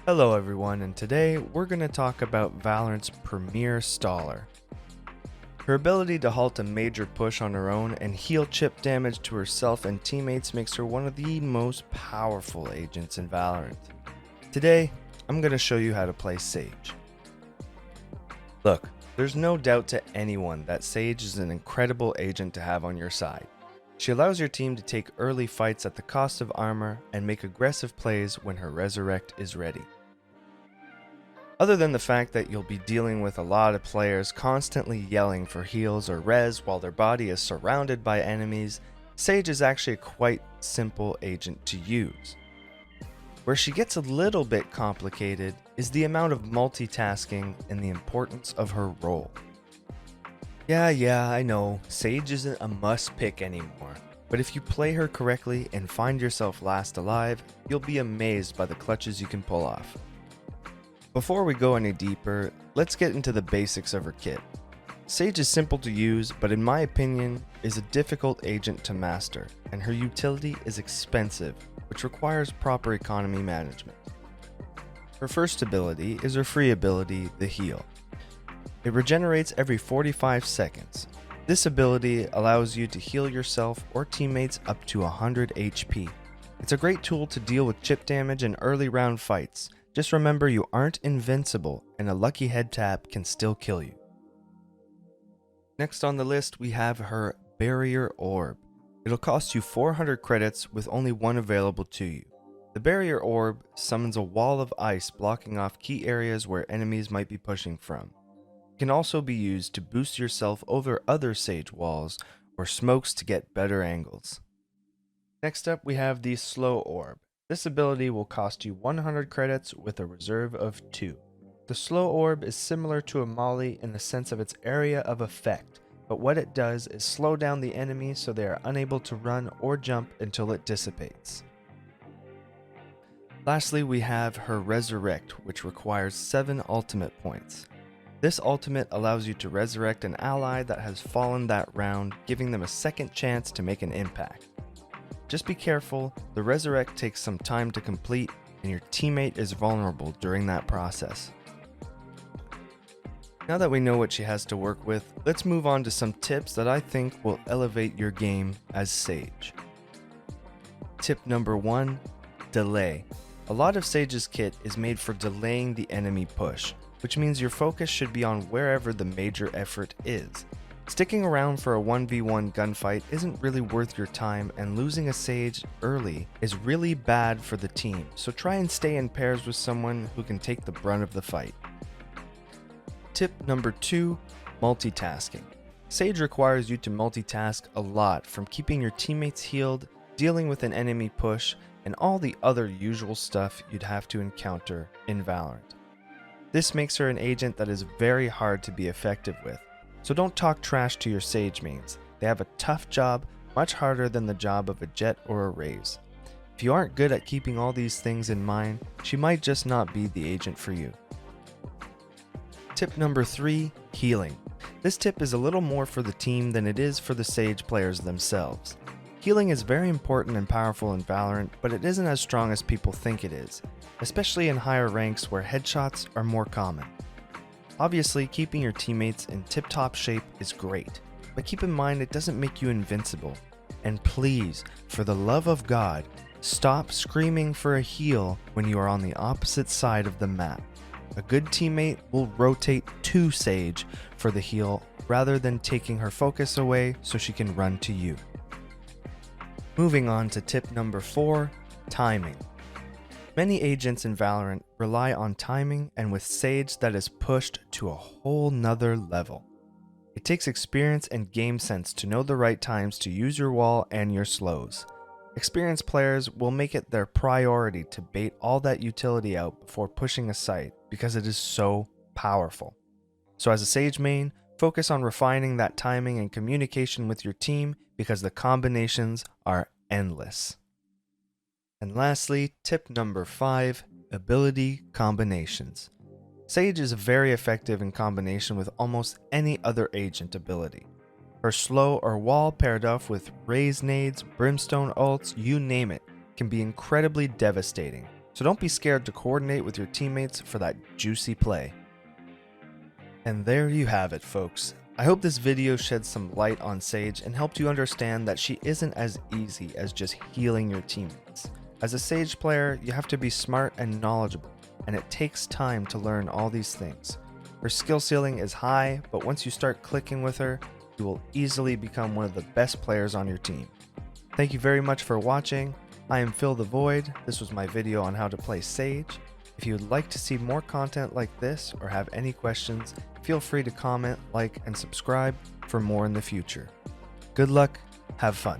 Hello everyone, and today we're going to talk about Valorant's premier staller. Her ability to halt a major push on her own and heal chip damage to herself and teammates makes her one of the most powerful agents in Valorant. Today, I'm going to show you how to play Sage. Look, there's no doubt to anyone that Sage is an incredible agent to have on your side. She allows your team to take early fights at the cost of armor and make aggressive plays when her resurrect is ready. Other than the fact that you'll be dealing with a lot of players constantly yelling for heals or res while their body is surrounded by enemies, Sage is actually a quite simple agent to use. Where she gets a little bit complicated is the amount of multitasking and the importance of her role. Yeah, I know, Sage isn't a must pick anymore, but if you play her correctly and find yourself last alive, you'll be amazed by the clutches you can pull off. Before we go any deeper, let's get into the basics of her kit. Sage is simple to use, but in my opinion, is a difficult agent to master, and her utility is expensive, which requires proper economy management. Her first ability is her free ability, the heal. It regenerates every 45 seconds. This ability allows you to heal yourself or teammates up to 100 HP. It's a great tool to deal with chip damage in early round fights. Just remember you aren't invincible and a lucky head tap can still kill you. Next on the list we have her Barrier Orb. It'll cost you 400 credits with only one available to you. The Barrier Orb summons a wall of ice blocking off key areas where enemies might be pushing from. It can also be used to boost yourself over other Sage walls or smokes to get better angles. Next up we have the Slow Orb. This ability will cost you 100 credits with a reserve of 2. The Slow Orb is similar to a Molly in the sense of its area of effect, but what it does is slow down the enemy so they are unable to run or jump until it dissipates. Lastly, we have her Resurrect, which requires 7 ultimate points. This ultimate allows you to resurrect an ally that has fallen that round, giving them a second chance to make an impact. Just be careful, the resurrect takes some time to complete and your teammate is vulnerable during that process. Now that we know what she has to work with, let's move on to some tips that I think will elevate your game as Sage. Tip number 1, delay. A lot of Sage's kit is made for delaying the enemy push, which means your focus should be on wherever the major effort is. Sticking around for a 1v1 gunfight isn't really worth your time, and losing a Sage early is really bad for the team, so try and stay in pairs with someone who can take the brunt of the fight. Tip number 2, multitasking. Sage requires you to multitask a lot, from keeping your teammates healed, dealing with an enemy push, and all the other usual stuff you'd have to encounter in Valorant. This makes her an agent that is very hard to be effective with. So don't talk trash to your Sage mains. They have a tough job, much harder than the job of a Jet or a Raze. If you aren't good at keeping all these things in mind, she might just not be the agent for you. Tip number 3, healing. This tip is a little more for the team than it is for the Sage players themselves. Healing is very important and powerful in Valorant, but it isn't as strong as people think it is, especially in higher ranks where headshots are more common. Obviously, keeping your teammates in tip-top shape is great, but keep in mind it doesn't make you invincible. And please, for the love of God, stop screaming for a heal when you are on the opposite side of the map. A good teammate will rotate to Sage for the heal rather than taking her focus away so she can run to you. Moving on to tip number 4, timing. Many agents in Valorant rely on timing, and with Sage that is pushed to a whole nother level. It takes experience and game sense to know the right times to use your wall and your slows. Experienced players will make it their priority to bait all that utility out before pushing a site because it is so powerful. So as a Sage main, focus on refining that timing and communication with your team because the combinations are endless. And lastly, tip number 5, ability combinations. Sage is very effective in combination with almost any other agent ability. Her slow or wall paired off with raise nades, brimstone ults, you name it, can be incredibly devastating. so don't be scared to coordinate with your teammates for that juicy play. And there you have it, folks. I hope this video shed some light on Sage and helped you understand that she isn't as easy as just healing your teammates. As a Sage player, you have to be smart and knowledgeable, and it takes time to learn all these things. Her skill ceiling is high, but once you start clicking with her, you will easily become one of the best players on your team. Thank you very much for watching. I am Phil the Void. This was my video on how to play Sage. If you would like to see more content like this or have any questions, feel free to comment, like, and subscribe for more in the future. Good luck, have fun.